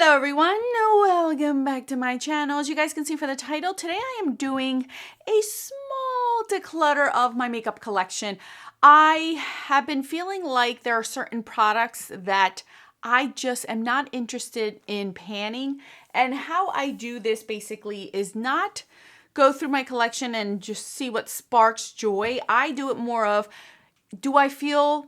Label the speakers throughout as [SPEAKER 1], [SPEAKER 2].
[SPEAKER 1] Hello everyone, welcome back to my channel. As you guys can see from the title, today I am doing a small declutter of my makeup collection. I have been feeling like there are certain products that I just am not interested in panning, and how I do this basically is not go through my collection and just see what sparks joy. I do it more of, do I feel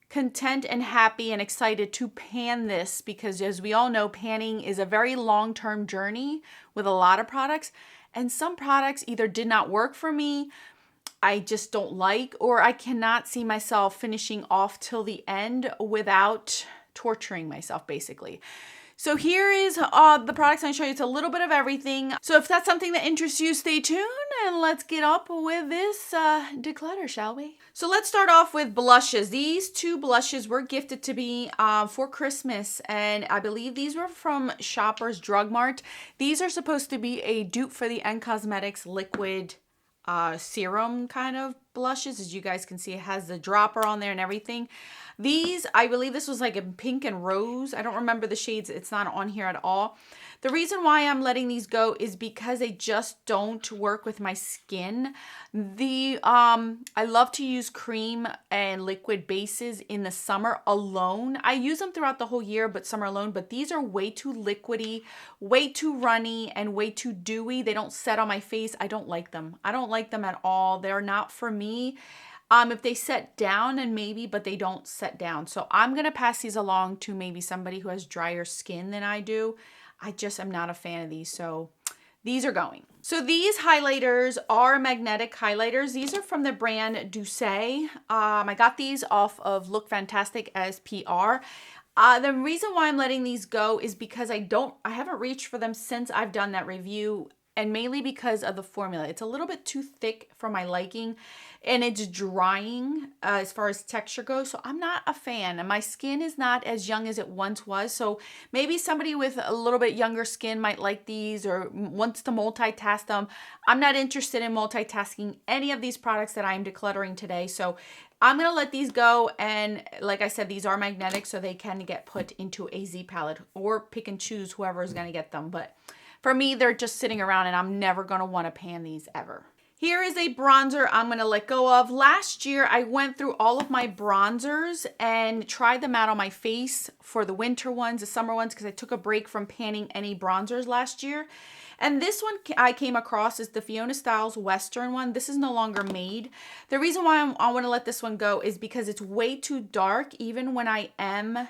[SPEAKER 1] content and happy and excited to pan this, because as we all know, panning is a very long-term journey with a lot of products, and some products either did not work for me, I just don't like, or I cannot see myself finishing off till the end without torturing myself basically. So here is the products I'm going to show you. It's a little bit of everything. So if that's something that interests you, stay tuned and let's get up with this declutter, shall we? So let's start off with blushes. These two blushes were gifted to me for Christmas, and I believe these were from Shoppers Drug Mart. These are supposed to be a dupe for the N Cosmetics liquid serum kind of blushes. As you guys can see, it has the dropper on there and everything. These, I believe this was like a pink and rose. I don't remember the shades. It's not on here at all. The reason why I'm letting these go is because they just don't work with my skin. I love to use cream and liquid bases in the summer alone. I use them throughout the whole year, but summer alone. But these are way too liquidy, way too runny, and way too dewy. They don't set on my face. I don't like them. I don't like them at all. They're not for me. If they set down, and maybe, but they don't set down. So I'm going to pass these along to maybe somebody who has drier skin than I do. I just am not a fan of these, so these are going. So these highlighters are magnetic highlighters. These are from the brand Douce. I got these off of Look Fantastic as PR. The reason why I'm letting these go is because I haven't reached for them since I've done that review, and mainly because of the formula. It's a little bit too thick for my liking, and it's drying as far as texture goes, so I'm not a fan. And my skin is not as young as it once was, so maybe somebody with a little bit younger skin might like these or wants to multitask them. I'm not interested in multitasking any of these products that I'm decluttering today, so I'm going to let these go. And like I said, these are magnetic, so they can get put into a Z palette, or pick and choose whoever is going to get them. But for me, they're just sitting around, and I'm never going to want to pan these ever. Here is a bronzer I'm going to let go of. Last year, I went through all of my bronzers and tried them out on my face for the winter ones, the summer ones, because I took a break from panning any bronzers last year. And this one I came across is the Fiona Styles Western one. This is no longer made. The reason why I want to let this one go is because it's way too dark, even when I am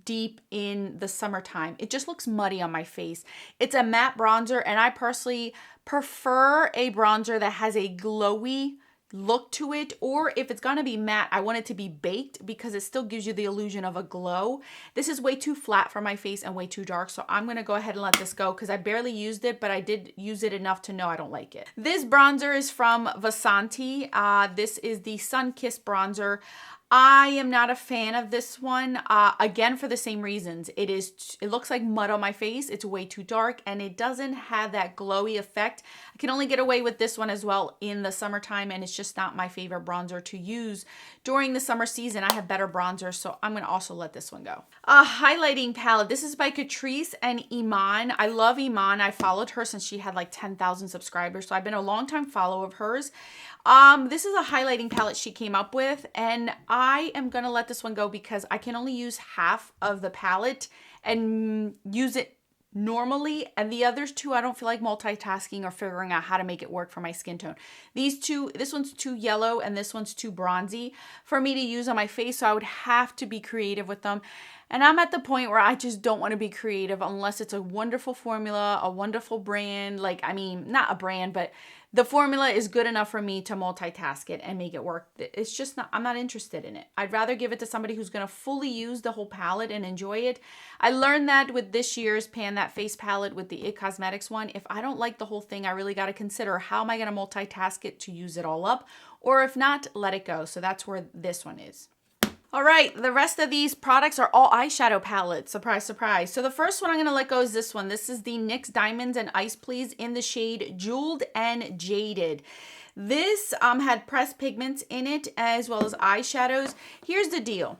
[SPEAKER 1] deep in the summertime. It just looks muddy on my face. It's a matte bronzer, and I personally prefer a bronzer that has a glowy look to it, or if it's gonna be matte, I want it to be baked, because it still gives you the illusion of a glow. This is way too flat for my face and way too dark, so I'm gonna go ahead and let this go, because I barely used it, but I did use it enough to know I don't like it. This bronzer is from Vasanti. This is the Sun Kiss bronzer. I am not a fan of this one, again, for the same reasons. It looks like mud on my face. It's way too dark, and it doesn't have that glowy effect. I can only get away with this one as well in the summertime, and it's just not my favorite bronzer to use during the summer season. I have better bronzers, so I'm going to also let this one go. A highlighting palette. This is by Catrice and Iman. I love Iman. I followed her since she had like 10,000 subscribers, so I've been a long-time follower of hers. This is a highlighting palette she came up with, and I am going to let this one go because I can only use half of the palette and use it normally, and the others two I don't feel like multitasking or figuring out how to make it work for my skin tone. This one's too yellow and this one's too bronzy for me to use on my face, so I would have to be creative with them. And I'm at the point where I just don't want to be creative unless it's a wonderful formula, a wonderful brand. Like, I mean, not a brand, but the formula is good enough for me to multitask it and make it work. It's just not, I'm not interested in it. I'd rather give it to somebody who's going to fully use the whole palette and enjoy it. I learned that with this year's Pan That Face palette with the It Cosmetics one. If I don't like the whole thing, I really got to consider how am I going to multitask it to use it all up, or if not, let it go. So that's where this one is. All right, the rest of these products are all eyeshadow palettes. Surprise, surprise. So the first one I'm going to let go is this one. This is the NYX Diamonds and Ice Please in the shade Jeweled and Jaded. This had pressed pigments in it as well as eyeshadows. Here's the deal.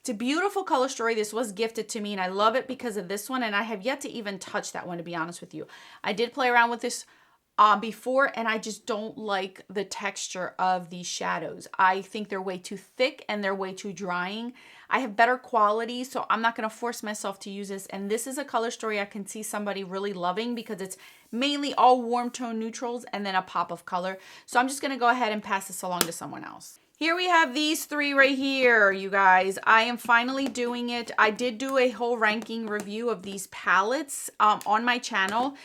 [SPEAKER 1] It's a beautiful color story. This was gifted to me and I love it because of this one. And I have yet to even touch that one, to be honest with you. I did play around with this before, and I just don't like the texture of these shadows. I think they're way too thick and they're way too drying. I have better quality, so I'm not going to force myself to use this. And this is a color story I can see somebody really loving because it's mainly all warm tone neutrals and then a pop of color. So I'm just going to go ahead and pass this along to someone else. Here we have these three right here, you guys. I am finally doing it. I did do a whole ranking review of these palettes on my channel.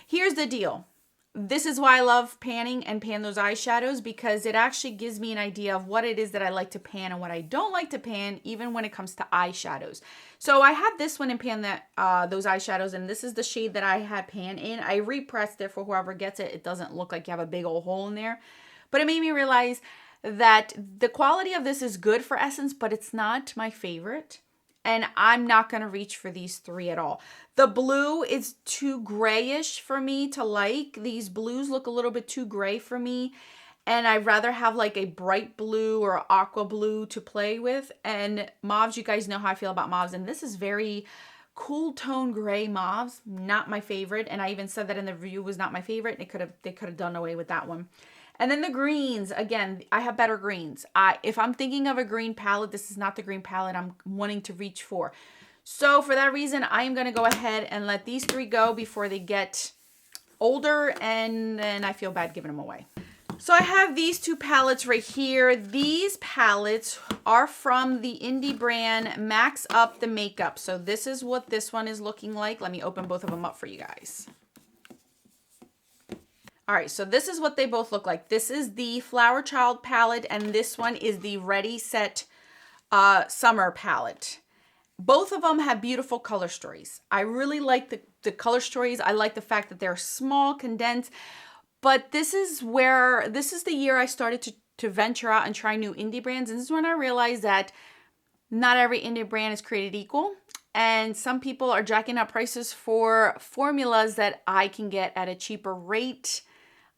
[SPEAKER 1] Here's the deal. This is why I love panning and pan those eyeshadows, because it actually gives me an idea of what it is that I like to pan and what I don't like to pan, even when it comes to eyeshadows. So I had this one and pan those eyeshadows, and this is the shade that I had pan in. I repressed it for whoever gets it. It doesn't look like you have a big old hole in there, but it made me realize that the quality of this is good for Essence, but it's not my favorite. And I'm not going to reach for these three at all. The blue is too grayish for me to like. These blues look a little bit too gray for me. And I'd rather have like a bright blue or aqua blue to play with. And mauves, you guys know how I feel about mauves. And this is very cool tone gray mauves. Not my favorite. And I even said that in the review was not my favorite. They could have done away with that one. And then the greens, again, I have better greens. If I'm thinking of a green palette, this is not the green palette I'm wanting to reach for. So for that reason, I am going to go ahead and let these three go before they get older, and then I feel bad giving them away. So I have these two palettes right here. These palettes are from the indie brand Max Up the Makeup. So this is what this one is looking like. Let me open both of them up for you guys. All right, so this is what they both look like. This is the Flower Child palette, and this one is the Ready Set Summer palette. Both of them have beautiful color stories. I really like the color stories. I like the fact that they're small, condensed, but this is the year I started to venture out and try new indie brands. And this is when I realized that not every indie brand is created equal. And some people are jacking up prices for formulas that I can get at a cheaper rate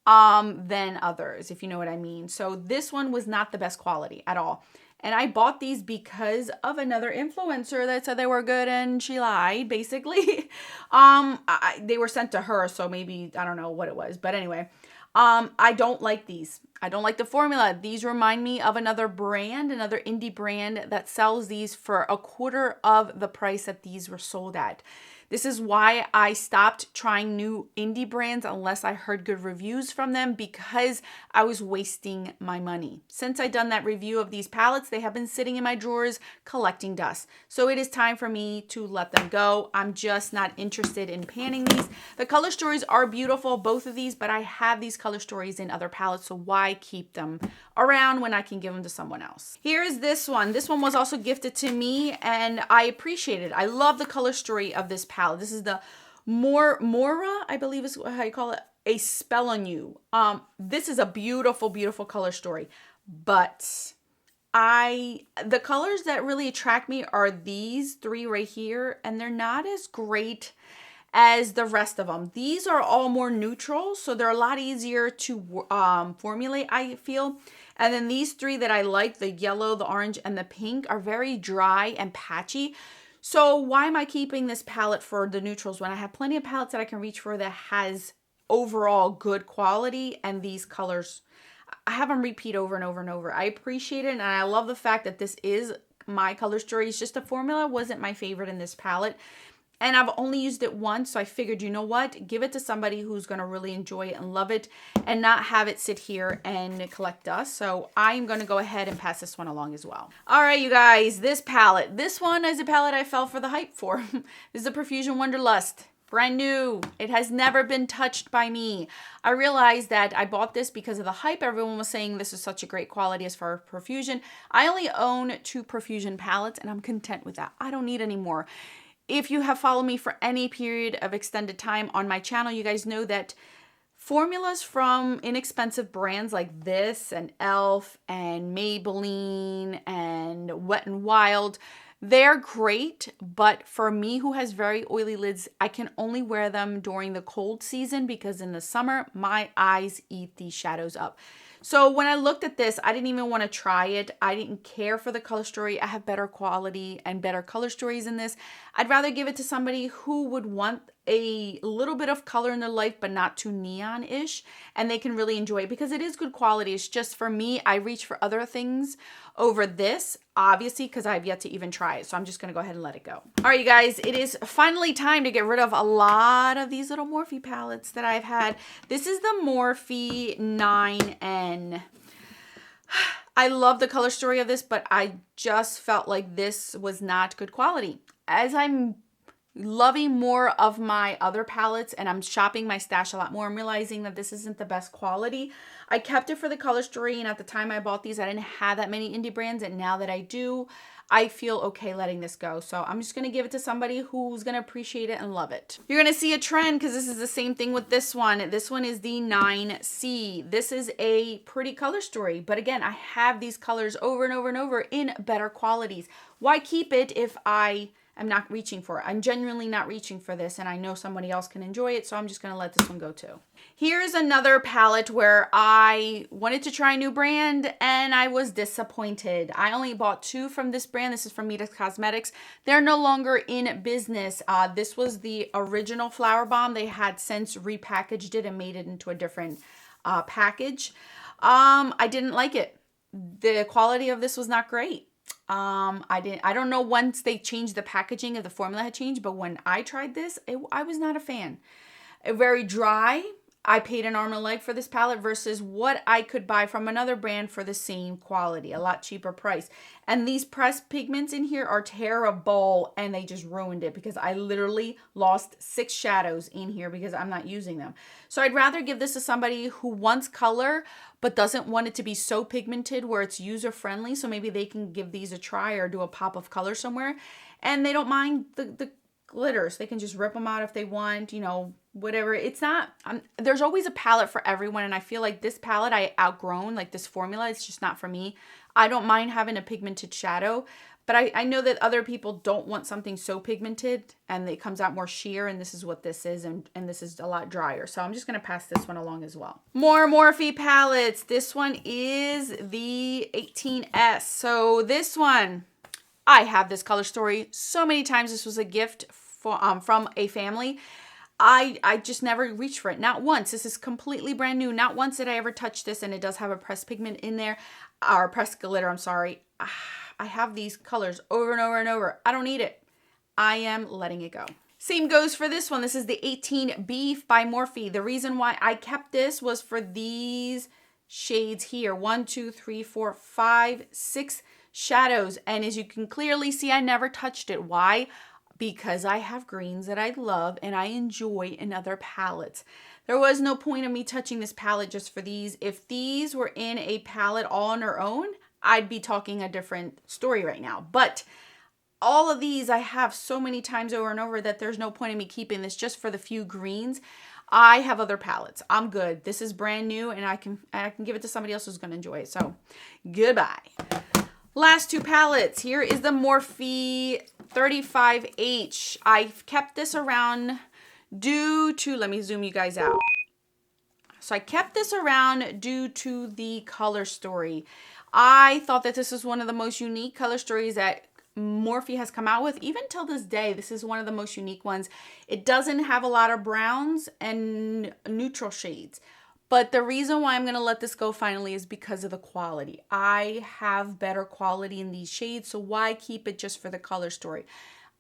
[SPEAKER 1] than others, if you know what I mean. So this one was not the best quality at all. And I bought these because of another influencer that said they were good and she lied, basically. They were sent to her, so maybe, I don't know what it was. But anyway, I don't like these. I don't like the formula. These remind me of another brand, another indie brand that sells these for a quarter of the price that these were sold at. This is why I stopped trying new indie brands unless I heard good reviews from them, because I was wasting my money. Since I've done that review of these palettes, they have been sitting in my drawers collecting dust. So it is time for me to let them go. I'm just not interested in panning these. The color stories are beautiful, both of these, but I have these color stories in other palettes, so why keep them around when I can give them to someone else? Here's this one. This one was also gifted to me and I appreciate it. I love the color story of this palette. This is the Mora, I believe is how you call it, A Spell on You. This is a beautiful, beautiful color story, but the colors that really attract me are these three right here, and they're not as great as the rest of them. These are all more neutral, so they're a lot easier to formulate, I feel. And then these three that I like, the yellow, the orange, and the pink, are very dry and patchy. So why am I keeping this palette for the neutrals when I have plenty of palettes that I can reach for that has overall good quality? And these colors, I have them repeat over and over and over. I appreciate it, and I love the fact that this is my color story. It's just the formula wasn't my favorite in this palette. And I've only used it once, so I figured, you know what? Give it to somebody who's going to really enjoy it and love it and not have it sit here and collect dust. So I'm going to go ahead and pass this one along as well. All right, you guys, this palette. This one is a palette I fell for the hype for. This is a Profusion Wonderlust. Brand new. It has never been touched by me. I realized that I bought this because of the hype. Everyone was saying this is such a great quality as far as Profusion. I only own 2 Profusion palettes and I'm content with that. I don't need any more. If you have followed me for any period of extended time on my channel, you guys know that formulas from inexpensive brands like this and e.l.f. and Maybelline and Wet n Wild, they're great, but for me who has very oily lids, I can only wear them during the cold season because in the summer, my eyes eat these shadows up. So when I looked at this, I didn't even want to try it. I didn't care for the color story. I have better quality and better color stories in this. I'd rather give it to somebody who would want a little bit of color in their life, but not too neon-ish, and they can really enjoy it because it is good quality. It's just for me, I reach for other things over this, obviously, because I've yet to even try it. So I'm just going to go ahead and let it go. All right, you guys, it is finally time to get rid of a lot of these little Morphe palettes that I've had. This is the Morphe 9N. I love the color story of this, but I just felt like this was not good quality. As I'm loving more of my other palettes and I'm shopping my stash a lot more, I'm realizing that this isn't the best quality. I kept it for the color story, and at the time I bought these, I didn't have that many indie brands, and now that I do, I feel okay letting this go. So I'm just going to give it to somebody who's going to appreciate it and love it. You're going to see a trend because this is the same thing with this one. This one is the 9C. This is a pretty color story, but again, I have these colors over and over and over in better qualities. Why keep it if I'm not reaching for it? I'm genuinely not reaching for this, and I know somebody else can enjoy it, so I'm just going to let this one go too. Here's another palette where I wanted to try a new brand, and I was disappointed. I only bought 2 from this brand. This is from Meta Cosmetics. They're no longer in business. This was the original Flower Bomb. They had since repackaged it and made it into a different package. I didn't like it. The quality of this was not great. I don't know once they changed the packaging if the formula had changed, but when I tried this, I was not a fan. Very dry. I paid an arm and a leg for this palette versus what I could buy from another brand for the same quality, a lot cheaper price. And these pressed pigments in here are terrible, and they just ruined it because I literally lost 6 shadows in here because I'm not using them. So I'd rather give this to somebody who wants color but doesn't want it to be so pigmented where it's user-friendly, so maybe they can give these a try or do a pop of color somewhere, and they don't mind the glitters. They can just rip them out if they want, you know, whatever. It's not, there's always a palette for everyone, and I feel like this palette I outgrown, like this formula, it's just not for me. I don't mind having a pigmented shadow, but I know that other people don't want something so pigmented and it comes out more sheer, and this is what this is, and this is a lot drier. So I'm just going to pass this one along as well. More Morphe palettes. This one is the 18S. So this one, I have this color story so many times. This was a gift from a family. I just never reached for it. Not once. This is completely brand new. Not once did I ever touch this, and it does have a pressed pigment in there, or pressed glitter, I'm sorry. I have these colors over and over and over. I don't need it. I am letting it go. Same goes for this one. This is the 18 Beef by Morphe. The reason why I kept this was for these shades here. 1, 2, 3, 4, 5, 6 shadows. And as you can clearly see, I never touched it. Why? Because I have greens that I love and I enjoy in other palettes. There was no point of me touching this palette just for these. If these were in a palette all on their own, I'd be talking a different story right now. But all of these I have so many times over and over that there's no point in me keeping this just for the few greens. I have other palettes. I'm good. This is brand new, and I can give it to somebody else who's going to enjoy it. So goodbye. Last 2 palettes. Here is the Morphe 35H. I've kept this around due to, let me zoom you guys out. So I kept this around due to the color story. I thought that this was one of the most unique color stories that Morphe has come out with. Even till this day, this is one of the most unique ones. It doesn't have a lot of browns and neutral shades. But the reason why I'm going to let this go finally is because of the quality. I have better quality in these shades, so why keep it just for the color story?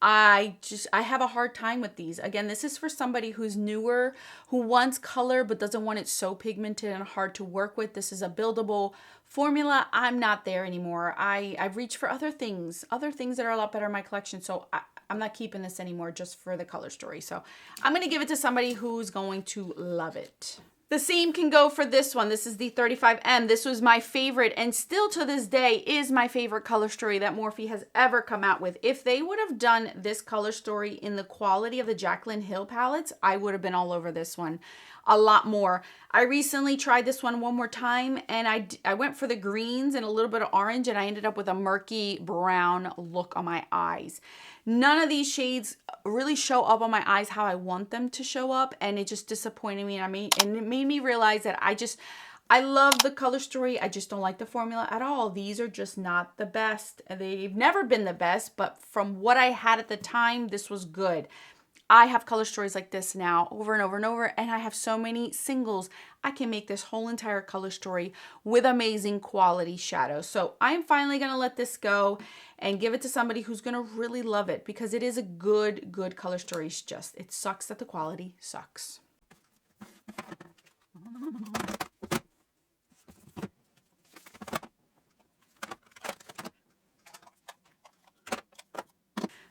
[SPEAKER 1] I have a hard time with these. Again, this is for somebody who's newer, who wants color but doesn't want it so pigmented and hard to work with. This is a buildable formula. I'm not there anymore. I've reached for other things that are a lot better in my collection. So I'm not keeping this anymore just for the color story. So I'm going to give it to somebody who's going to love it. The same can go for this one. This is the 35M. This was my favorite, and still to this day is my favorite color story that Morphe has ever come out with. If they would have done this color story in the quality of the Jaclyn Hill palettes, I would have been all over this one a lot more. I recently tried this one more time, and I went for the greens and a little bit of orange, and I ended up with a murky brown look on my eyes. None of these shades really show up on my eyes how I want them to show up, and it just disappointed me, and it made me realize that I love the color story. I just don't like the formula at all. These are just not the best. They've never been the best, but from what I had at the time, this was good. I have color stories like this now over and over and over, and I have so many singles. I can make this whole entire color story with amazing quality shadows. So I'm finally going to let this go and give it to somebody who's going to really love it, because it is a good color story. It's just, it sucks that the quality sucks.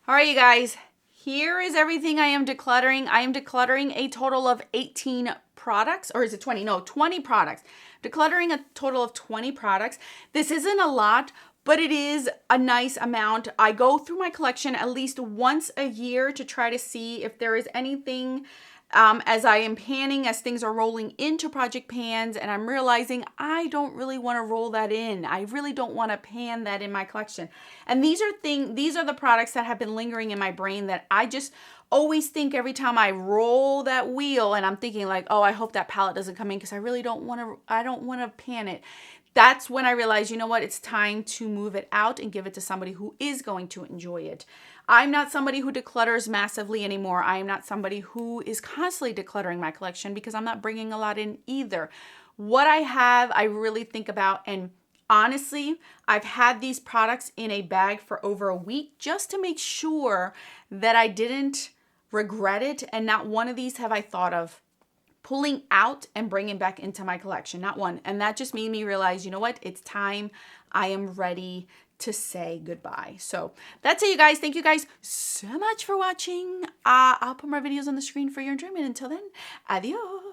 [SPEAKER 1] All right, you guys. Here is everything I am decluttering. I am decluttering a total of 18 products, or is it 20? No, 20 products. Decluttering a total of 20 products. This isn't a lot, but it is a nice amount. I go through my collection at least once a year to try to see if there is anything as I am panning, as things are rolling into project pans, and I'm realizing I don't really want to roll that in. I really don't want to pan that in my collection. And these are the products that have been lingering in my brain that I just always think every time I roll that wheel, and I'm thinking like, oh, I hope that palette doesn't come in, because I really don't want to pan it. That's when I realized, you know what, it's time to move it out and give it to somebody who is going to enjoy it. I'm not somebody who declutters massively anymore. I am not somebody who is constantly decluttering my collection, because I'm not bringing a lot in either. What I have, I really think about, and honestly, I've had these products in a bag for over a week just to make sure that I didn't regret it, and not one of these have I thought of pulling out and bringing back into my collection, not one. And that just made me realize, you know what, it's time. I am ready to say goodbye. So that's it, you guys. Thank you guys so much for watching. I'll put more videos on the screen for your enjoyment. Until then, adios.